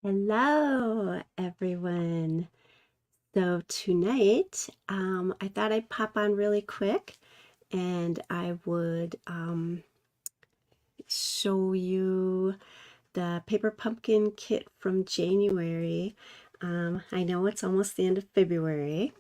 Hello, everyone. So tonight, I thought I'd pop on really quick and I would show you the paper pumpkin kit from January. I know it's almost the end of February,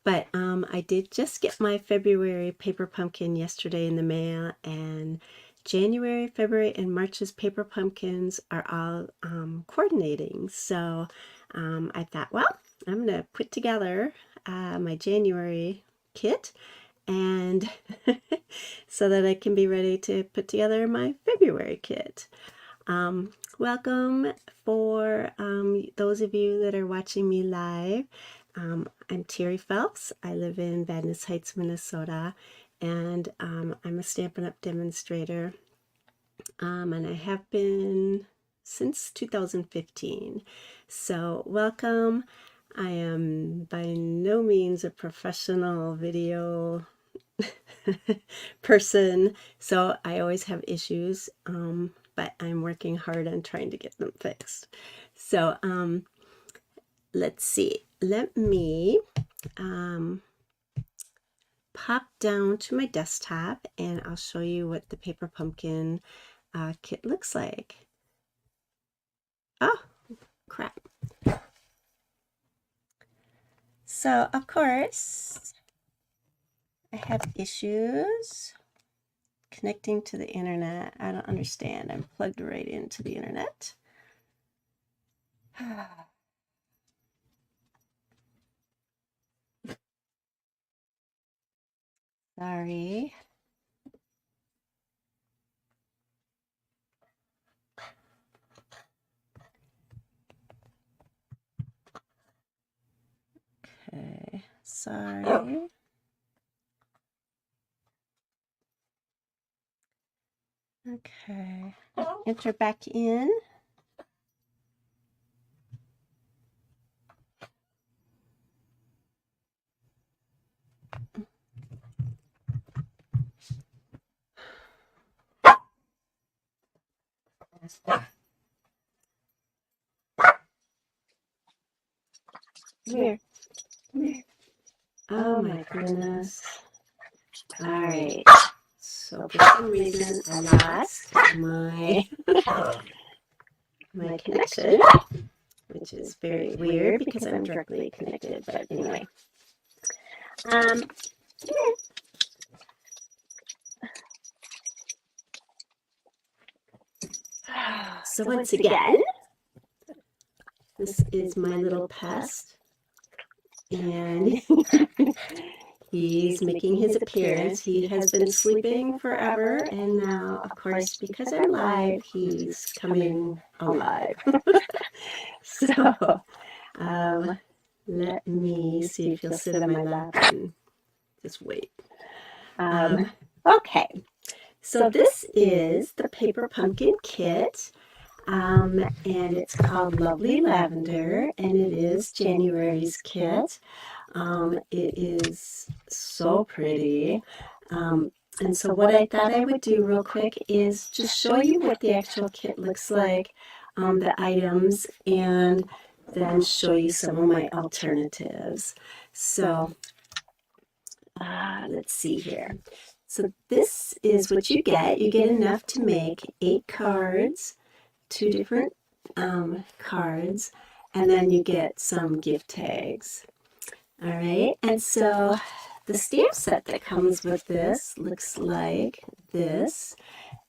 but I did just get my February paper pumpkin yesterday in the mail, and January, February, and March's paper pumpkins are all coordinating. So I thought, well, I'm going to put together my January kit and so that I can be ready to put together my February kit. Welcome for those of you that are watching me live. I'm Terry Phelps. I live in Vadnais Heights, Minnesota, and I'm a Stampin' Up! Demonstrator, and I have been since 2015. So welcome. I am by no means a professional video person, so I always have issues, but I'm working hard on trying to get them fixed. So let's see. Let me pop down to my desktop and I'll show you what the paper pumpkin kit looks like. Oh, crap. So, of course, I have issues connecting to the internet. I don't understand. I'm plugged right into the internet. Sorry. Okay, sorry. Okay, enter back in. Here. Oh my goodness. All right. So for some reason I lost my my connection, which is very weird because I'm directly connected. But anyway. So once again, this is my little pest, and he's making his appearance. He has been sleeping forever, and now, of course, because I'm live, he's coming alive. So, let me see if he'll sit on my lap and just wait. Okay, so this is the paper pumpkin kit. And it's called Lovely Lavender, and it is January's kit. It is so pretty. And so what I thought I would do real quick is just show you what the actual kit looks like, the items, and then show you some of my alternatives. So let's see here. So this is what you get. You get enough to make 8 cards, 2 different cards, and then you get some gift tags. All right, and so the stamp set that comes with this looks like this.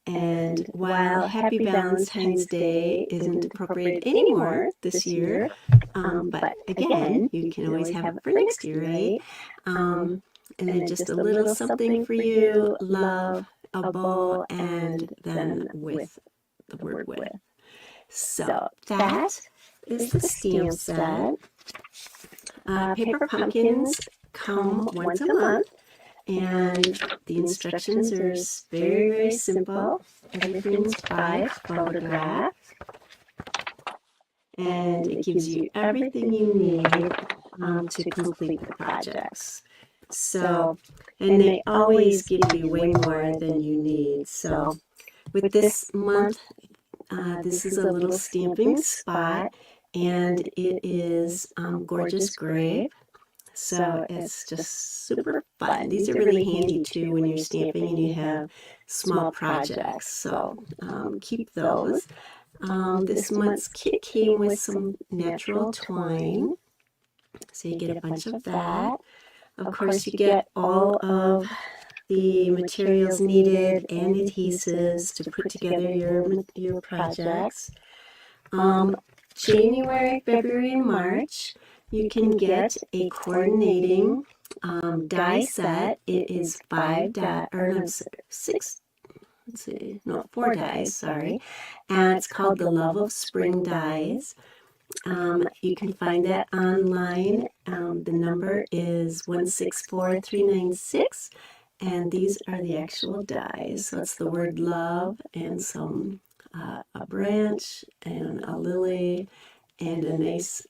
And while Happy Valentine's Day isn't appropriate anymore this year, but again, you can always have it for next year, right? And then just a little something for you, love, a bow, and then with the word with. So that is the stamp set. Paper pumpkins come once a month, and the instructions are very, very simple. Everything's by photograph, and it gives you everything you need to complete the projects. So, and they always give you way more than you need. So with this month, this is a little stamping spot, and it is gorgeous grape. So it's just super fun. These are really handy too when you're stamping and you have small projects. So keep those. This month's kit came with some natural twine. So you get a bunch of that. Of course, you get all of the materials needed and adhesives to put together your projects. January, February, and March, you can get a coordinating die set. It is 5 die, or no, 6, let's see, no, 4 dies, sorry. And it's called the Love of Spring dies. You can find that online. The number is 164396, and these are the actual dies. So it's the word love and some a branch and a lily and a nice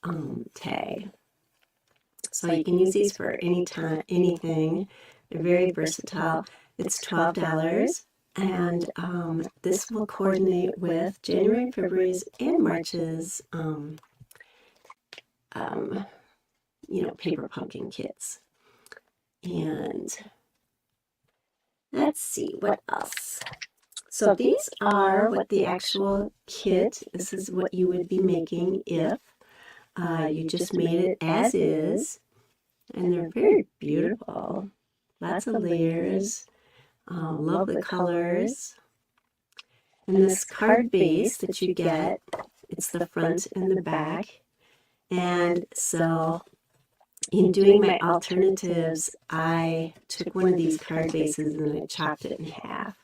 tag. So you can use these for any time, anything. They're very versatile. It's $12. And this will coordinate with January, February's, and March's paper pumpkin kits. And let's see, what else? So these are what the actual kit, this is what you would be making if you just made it as is. And they're very beautiful. Lots of layers. Love the colors. And this card base that you get, it's the front and the back. And so in doing my alternatives, I took one of these card bases and I chopped it in half.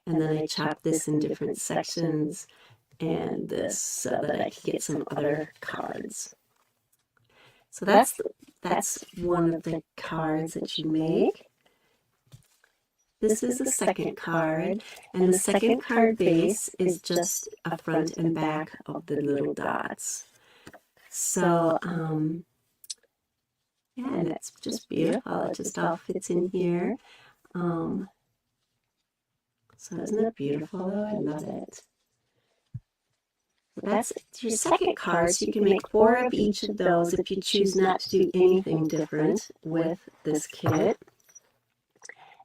And then I chopped this in different sections and this so that I could get some other cards. So that's one of the cards that you make. This is the second card, and the second card base is just a front and back of the little dots. So, yeah, and it's just beautiful. It just all fits in here. So isn't it beautiful though? I love it. So that's your second card. So you can make 4 of each of those if you choose not to do anything different with this kit.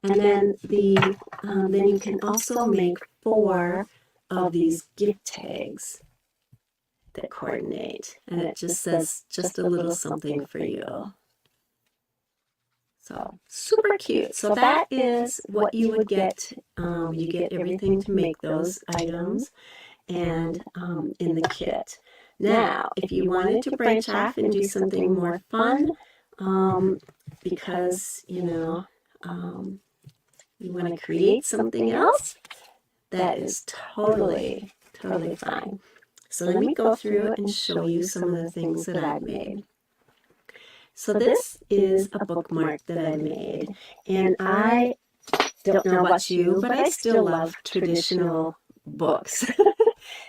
And then then you can also make 4 of these gift tags that coordinate, and it just says just a little something for you. So super cute. So that is what you would get. You get everything to make those items and in the kit. Now, if you wanted to branch off and do something more fun, because you want to create something else, that is totally fine. So let me go through and show you some of the things that I've made. So this is a bookmark that I made, and I don't know about you, but I still love traditional books.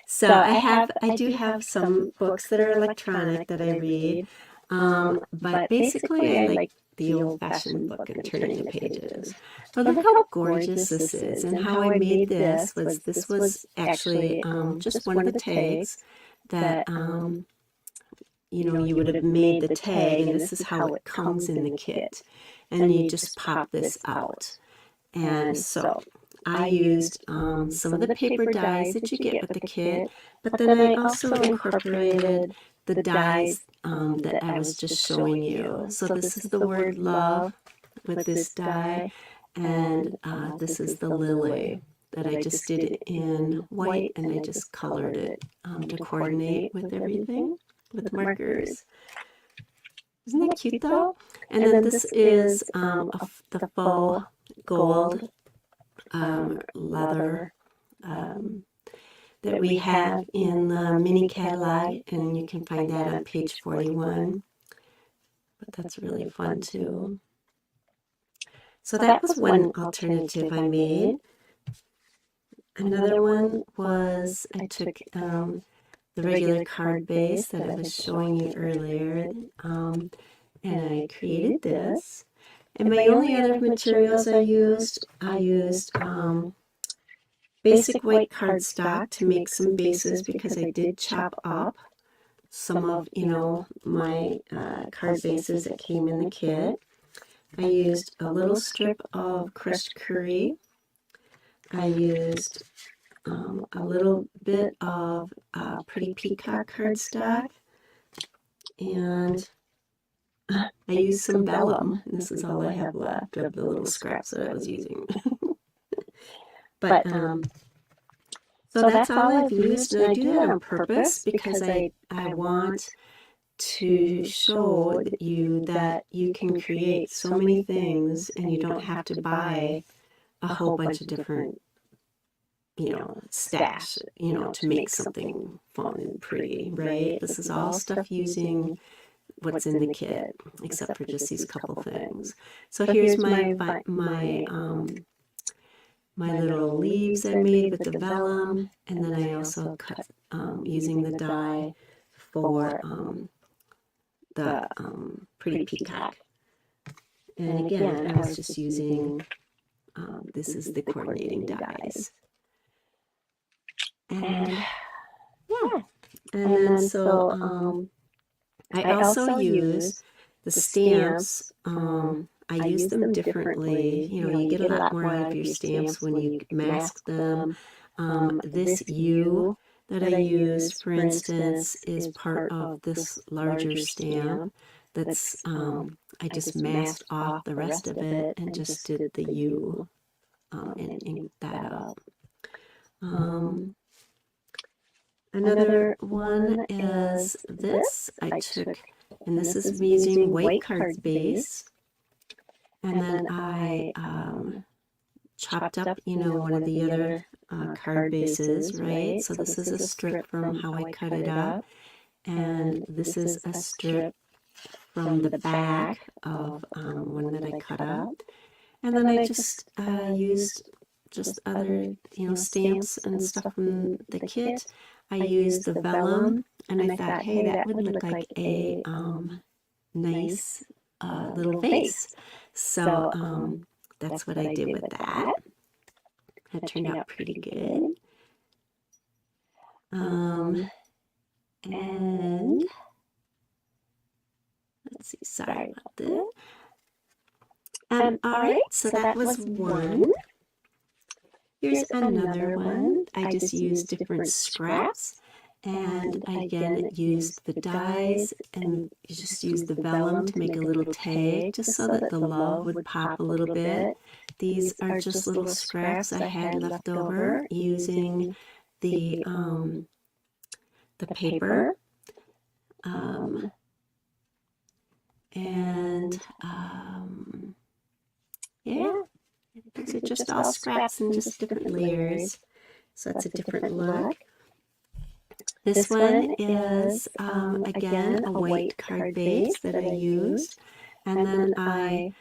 So I do have some books that are electronic that I read, but basically I like the old-fashioned book and turning the pages. But look how gorgeous this is, and how I made this was actually just one of the tags that you would have made the tag, and this is how it comes in the kit, and you just pop this out. And so I used some of the paper dies that you get with the kit, but then I also incorporated the dies that I was just showing you. So this is the word love with this die, and this is the lily that I just did it in white, and I just colored it to coordinate with everything with markers. Isn't that cute though? And then this is the faux gold leather that we have in the mini catalog, and you can find that on page 41. But that's really fun too. So that was one alternative I made. Another one was I took the regular card base that I was showing you earlier, and I created this. And my only other materials I used basic white cardstock to make some bases because I did chop up some of, my card bases that came in the kit. I used a little strip of crushed curry. I used a little bit of pretty peacock cardstock, and I used some vellum. This is all I have left of the little scraps that I was using. But so that's all I've used, and I do that on purpose because I want to show you that you can create so many things and you don't have to buy a whole bunch of different, stash, to make something fun and pretty, right? This is all stuff using what's in the kit, except for just these couple things. So here's my little leaves I made with the vellum, and then I also cut using the die for the pretty peacock. And again, I was just using, this is the coordinating dies. And yeah, and then so I also use the stamps. I use them differently. You get a lot more out of your stamps when you mask them. This U that I use, for instance, is part of this larger stamp. That's I just masked off the rest of it and just did the U and inked that up. Another one is this. I took, and this is using white card base, and then I chopped up, one of the other card bases, right? So this is a strip from how I cut it up, and this is a strip from the back of one that I cut up. And then I just used just other, stamps and stuff from the kit. I used the vellum, and I thought, hey, that would look like a nice little vase. So that's what I did with that. That turned out pretty good. And let's see, sorry about that. All right, so that was one. Here's another one. I just used different scraps, and I again used the dies, and you just used the vellum to make a little tag, just so that the love would pop a little bit. These are just little scraps I had left over using the paper. Yeah. These are just all scraps and just different layers. So that's a different look. This one is, again, a white card base that I used. And then I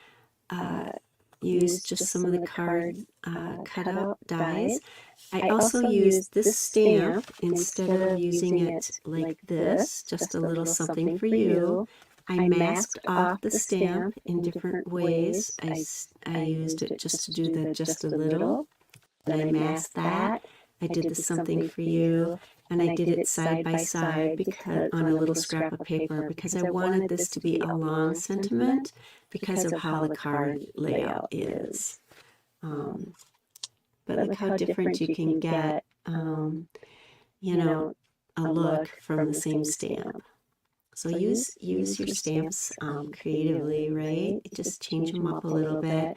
used just some of the card cutout dies. I also used this stamp instead of using it like this, just a little something for you. I masked off the stamp in different ways. I used it just to do the just a little. And I masked that. I did the something for you, and I did it side by side because on a little scrap of paper because I wanted this to be a long sentiment because of how the card layout is. But look how different you can get, a look from the same stamp. So use your stamps creatively, right? Just change them up a little bit.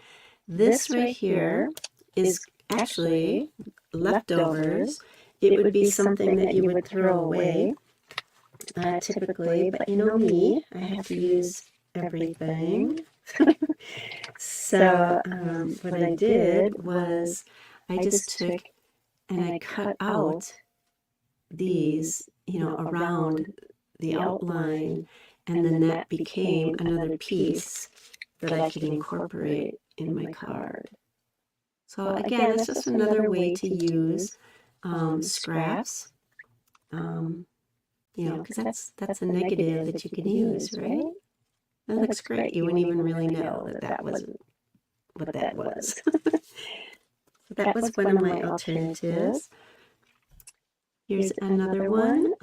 This right here is actually leftovers. It would be something that you would throw away typically, but you know me, I have to use everything. So what I did was I just took and I cut out these, around the outline, and then that became another piece that I could incorporate in my card. So again, it's just another way to use scraps, because that's a negative that you can use, right? That looks great. You wouldn't even really know that that wasn't what that was. So that was one of my alternatives. Here's another one.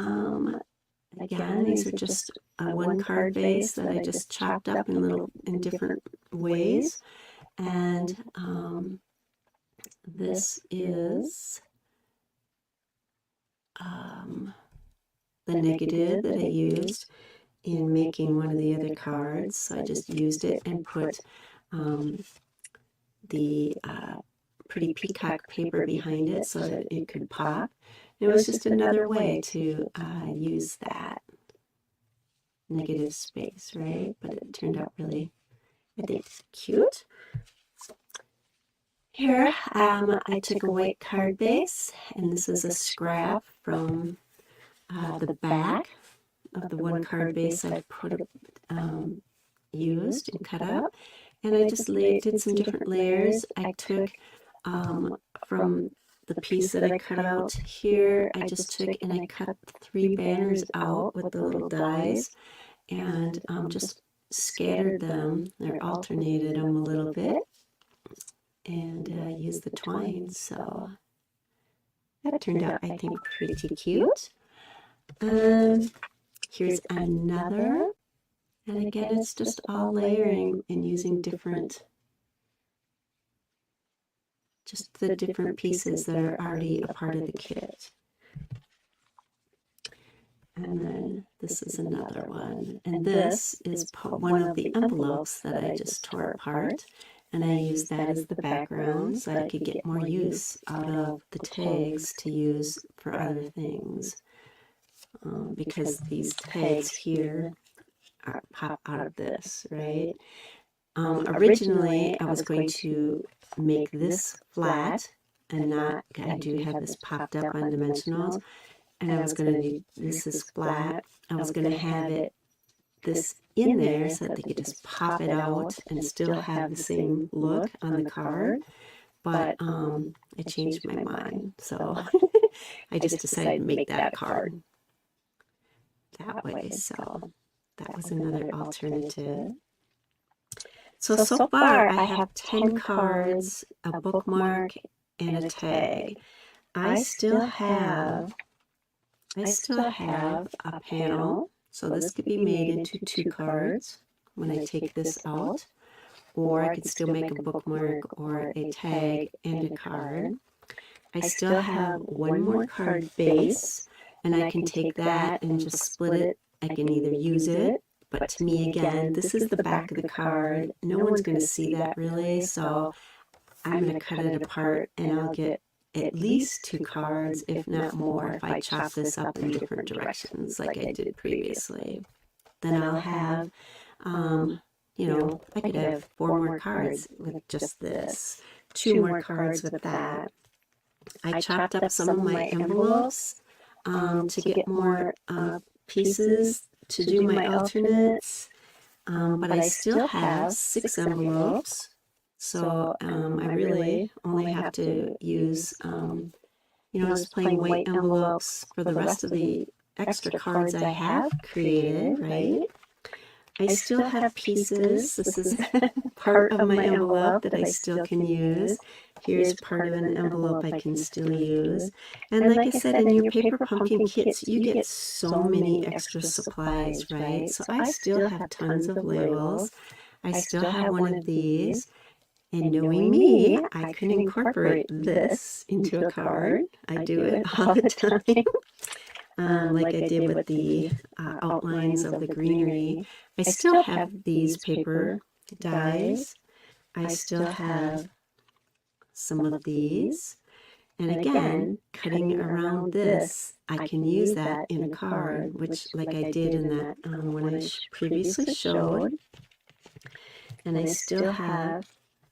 Again, these are just a one card base that I just chopped up in different ways. And this is the negative that I used in making one of the other cards. So I just used it and put the pretty peacock paper behind it so that it could pop. It was just another way to use that negative space, right? But it turned out really, I think, cute. Here, I took a white card base, and this is a scrap from the back of the one card base I used and cut up. And I just did some different layers. I took from the piece that I cut out here, I just took and I cut 3 banners out with the little dies and just scattered them or alternated them a little bit and used the twine. So that turned out, I think, pretty cute. Here's another. And again, it's just all layering and using just the different pieces that are already a part of the kit. And then this is another one. And this is one of the envelopes that I just tore apart. And I used that as the background so I could get more use out of the tags to use for other things. Because these tags here pop out of this, right? Originally, I was going to make this flat and not, I do have this popped up on dimensionals, and I was going to do, this is flat, I was going to have this in there so that they could just pop it out and still have the same look on the card, but I changed my mind, so I just decided to make that a card that way, so that was another alternative. So far I have 10 cards, a bookmark, and a tag. I still have a panel, so this could be made into 2 cards when I take this out, or I could still make a bookmark or a tag and a card. I still have one more card base, and I can take that and just split it. I can either use it, but to me, again, this is the back of the card. No one's going to see that really, so I'm going to cut it apart and I'll get at least 2 cards, if not more, if I chop this up in different directions like I did previously. Then I'll have, you know, I could have 4 more cards with just this, 2 more cards with that. I chopped up some of my envelopes to get more pieces to do my alternates, but I still have 6 envelopes, so I really only have to use, you know, just plain white envelopes for the rest of the extra cards I have created, right? I still have pieces. This is part of my envelope that I still can use. Here's part of an envelope I can still use. And like I said, in your paper pumpkin kits, you get so many extra supplies, right? So I still have tons of labels. I still have one of these. And knowing me, I can incorporate this into a card. I do it all the time. Like I did with the outlines of the greenery. I still have these paper dies. I still have some of these. And again, cutting around this, I can use that in a card, which like I did in that one I previously showed. And I still have,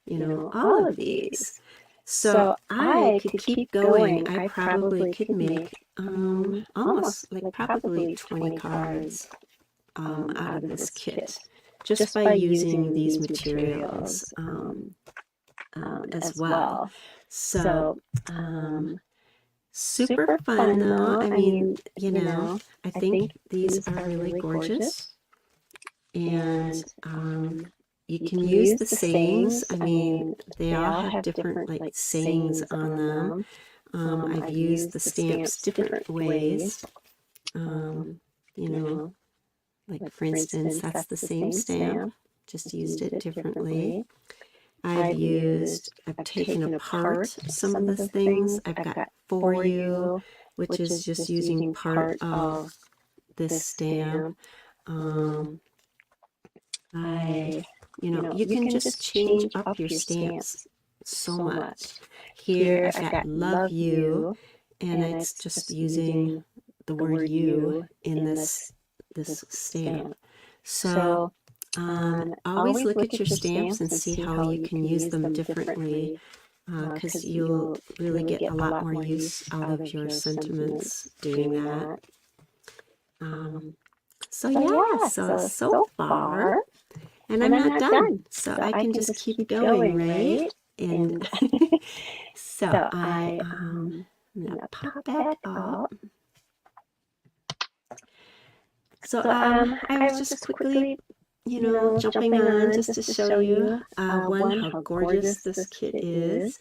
you know, all of these. So I could keep going. I probably could make almost like probably 20 cards out of this kit just by using these materials as well. So super fun though. I mean, you know, I think these are really gorgeous. And you can use the sayings. I mean, they all have different like sayings on them. I've used the stamps different ways. You know, like for instance, that's the same stamp, just used it differently. I've taken apart some of the things. I've got for you, which is just using part of this stamp. You can just change up your stamps so much. Here I've got love you, and it's just using the word you in this stamp. So always look at your stamps and see how you can use them differently, because you'll really get a lot more use out of your sentiments doing that. So far, and I'm not done, so I can just keep going, right? And so I'm gonna pop back up. So I was just quickly, jumping on just to show you one, how gorgeous this kit is.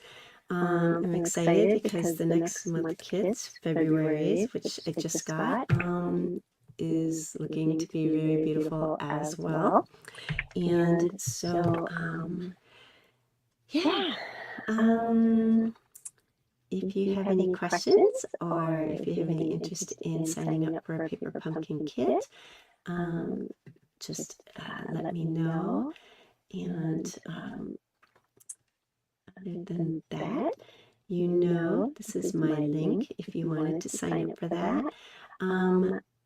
I'm excited because the next month kit's February's, which I just got, is looking to be very beautiful as well. And so yeah, if you have any questions or if you have any interest in signing up for a paper pumpkin kit, just let me know. And other than that, this is my link if you wanted to sign up for that.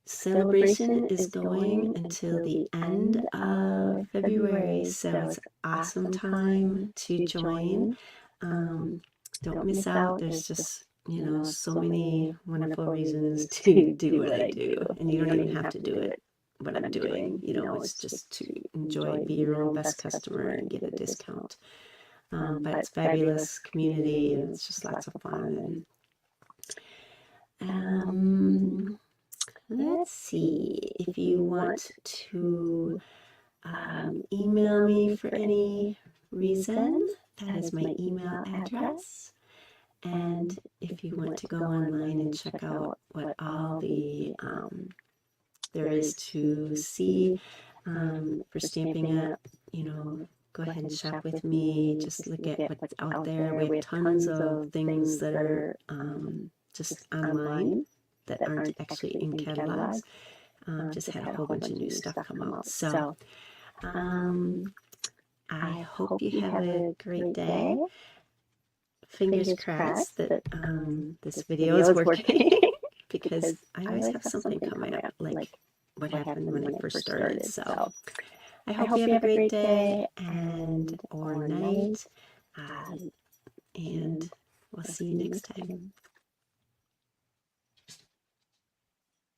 Celebration is going until the end of February, so it's awesome time to join. Don't miss out. There's just, so many wonderful reasons to do what I do, and you don't even have to do it what I'm doing. It's just to enjoy, be your own best customer and get a discount. But it's fabulous community, and it's just lots of fun. And let's see, if you want to email me for any reason, that is my email address. And if you want to go online and check out what all there is to see for Stampin' Up, go ahead and shop with me. Just look at what's out there. We have tons of things that are just online that aren't actually in catalogs. Just had a whole bunch of new stuff come out. So I hope you have a great day. Fingers crossed that this video is working, because I always have something coming up, like what happened when I first started. So I hope you have a great day or night, and we'll see you next time.